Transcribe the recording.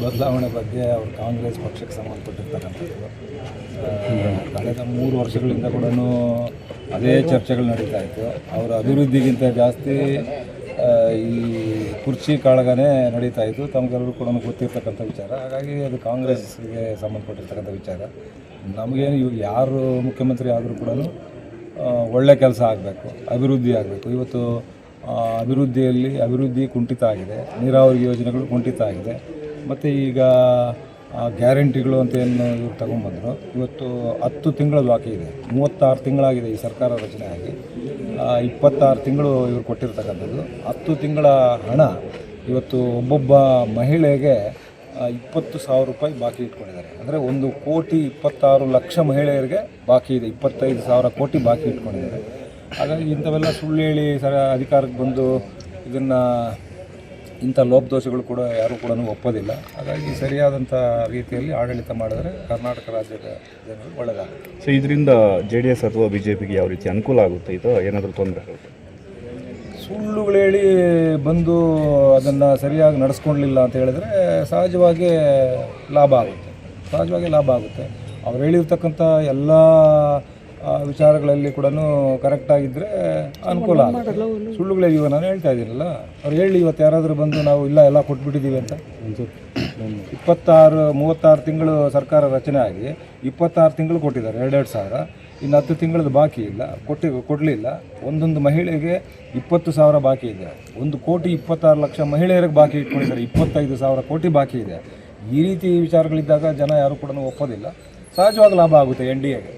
ಬದಲಾವಣೆ ಬಗ್ಗೆ ಅವರು ಕಾಂಗ್ರೆಸ್ ಪಕ್ಷಕ್ಕೆ ಸಂಬಂಧಪಟ್ಟಿರ್ತಕ್ಕಂಥದ್ದು ಕಳೆದ 3 ವರ್ಷಗಳಿಂದ ಕೂಡ ಅದೇ ಚರ್ಚೆಗಳು ನಡೀತಾ ಇತ್ತು. ಅವರ ಅಭಿವೃದ್ಧಿಗಿಂತ ಜಾಸ್ತಿ ಈ ಕುರ್ಚಿ ಕಾಳಗನೇ ನಡೀತಾ ಇತ್ತು. ತಮಗೆಲ್ಲರೂ ಕೂಡ ಗೊತ್ತಿರ್ತಕ್ಕಂಥ ವಿಚಾರ. ಹಾಗಾಗಿ ಅದು ಕಾಂಗ್ರೆಸ್ಗೆ ಸಂಬಂಧಪಟ್ಟಿರ್ತಕ್ಕಂಥ ವಿಚಾರ. ನಮಗೇನು ಇವಾಗ ಯಾರು ಮುಖ್ಯಮಂತ್ರಿ ಆದರೂ ಕೂಡ ಒಳ್ಳೆ ಕೆಲಸ ಆಗಬೇಕು, ಅಭಿವೃದ್ಧಿ ಆಗಬೇಕು. ಇವತ್ತು ಅಭಿವೃದ್ಧಿ ಕುಂಠಿತ ಆಗಿದೆ, ನೀರಾವರಿ ಯೋಜನೆಗಳು ಕುಂಠಿತ ಆಗಿದೆ. ಮತ್ತು ಈಗ ಗ್ಯಾರಂಟಿಗಳು ಅಂತ ಏನು ಇವ್ರು ತಗೊಂಡ್ಬಂದರು. ಇವತ್ತು 10 ತಿಂಗಳ ಬಾಕಿ ಇದೆ, 36 ತಿಂಗಳಾಗಿದೆ ಈ ಸರ್ಕಾರ ರಚನೆ ಆಗಿ. 26 ತಿಂಗಳು ಇವರು ಕೊಟ್ಟಿರ್ತಕ್ಕಂಥದ್ದು. 10 ತಿಂಗಳ ಹಣ ಇವತ್ತು ಒಬ್ಬೊಬ್ಬ ಮಹಿಳೆಗೆ 20,000 ರೂಪಾಯಿ ಬಾಕಿ ಇಟ್ಕೊಂಡಿದ್ದಾರೆ. ಅಂದರೆ 1,26,00,000 ಮಹಿಳೆಯರಿಗೆ ಬಾಕಿ ಇದೆ, 25,000 ಕೋಟಿ ಬಾಕಿ ಇಟ್ಕೊಂಡಿದ್ದಾರೆ. ಹಾಗಾಗಿ ಇಂಥವೆಲ್ಲ ಸುಳ್ಳು ಹೇಳಿ ಅಧಿಕಾರಕ್ಕೆ ಬಂದು ಇದನ್ನು ಇಂಥ ಲೋಪದೋಷಗಳು ಕೂಡ ಯಾರೂ ಕೂಡ ಒಪ್ಪೋದಿಲ್ಲ. ಹಾಗಾಗಿ ಸರಿಯಾದಂಥ ರೀತಿಯಲ್ಲಿ ಆಡಳಿತ ಮಾಡಿದ್ರೆ ಕರ್ನಾಟಕ ರಾಜ್ಯದ ಜನರು ಒಳ್ಳೆಯದಾಗುತ್ತೆ. ಸೊ ಇದರಿಂದ JDS ಅಥವಾ BJPಗೆ ಯಾವ ರೀತಿ ಅನುಕೂಲ ಆಗುತ್ತೆ? ಇದು ಏನಾದರೂ ತೊಂದರೆ ಆಗುತ್ತೆ? ಸುಳ್ಳುಗಳು ಹೇಳಿ ಬಂದು ಅದನ್ನು ಸರಿಯಾಗಿ ನಡೆಸ್ಕೊಳ್ಳಲಿಲ್ಲ ಅಂತ ಹೇಳಿದ್ರೆ ಸಹಜವಾಗಿ ಲಾಭ ಆಗುತ್ತೆ. ಅವ್ರು ಹೇಳಿರ್ತಕ್ಕಂಥ ಎಲ್ಲ ವಿಚಾರಗಳಲ್ಲಿ ಕೂಡ ಕರೆಕ್ಟಾಗಿದ್ದರೆ ಅನುಕೂಲ ಆಗುತ್ತೆ. ಸುಳ್ಳುಗಳೇ ಇವಾಗ ನಾನು ಹೇಳ್ತಾ ಇದ್ದೀನಲ್ಲ, ಅವ್ರು ಹೇಳಿ ಇವತ್ತು ಯಾರಾದರೂ ಬಂದು ನಾವು ಎಲ್ಲ ಕೊಟ್ಬಿಟ್ಟಿದ್ದೀವಿ ಅಂತ. 36 ತಿಂಗಳು ಸರ್ಕಾರ ರಚನೆ ಆಗಿ 26 ತಿಂಗಳು ಕೊಟ್ಟಿದ್ದಾರೆ, 2 ಸಾವಿರ. ಇನ್ನು 10 ತಿಂಗಳದ್ದು ಬಾಕಿ ಇಲ್ಲ, ಕೊಡಲಿಲ್ಲ. ಒಂದೊಂದು ಮಹಿಳೆಗೆ 20,000 ಬಾಕಿ ಇದೆ. 1,26,00,000 ಮಹಿಳೆಯರಿಗೆ ಬಾಕಿ ಇಟ್ಕೊಂಡಿದ್ದಾರೆ, 25,000 ಕೋಟಿ ಬಾಕಿ ಇದೆ. ಈ ರೀತಿ ವಿಚಾರಗಳಿದ್ದಾಗ ಜನ ಯಾರು ಕೂಡ ಒಪ್ಪೋದಿಲ್ಲ. ಸಹಜವಾಗಿ ಲಾಭ ಆಗುತ್ತೆ NDAಗೆ.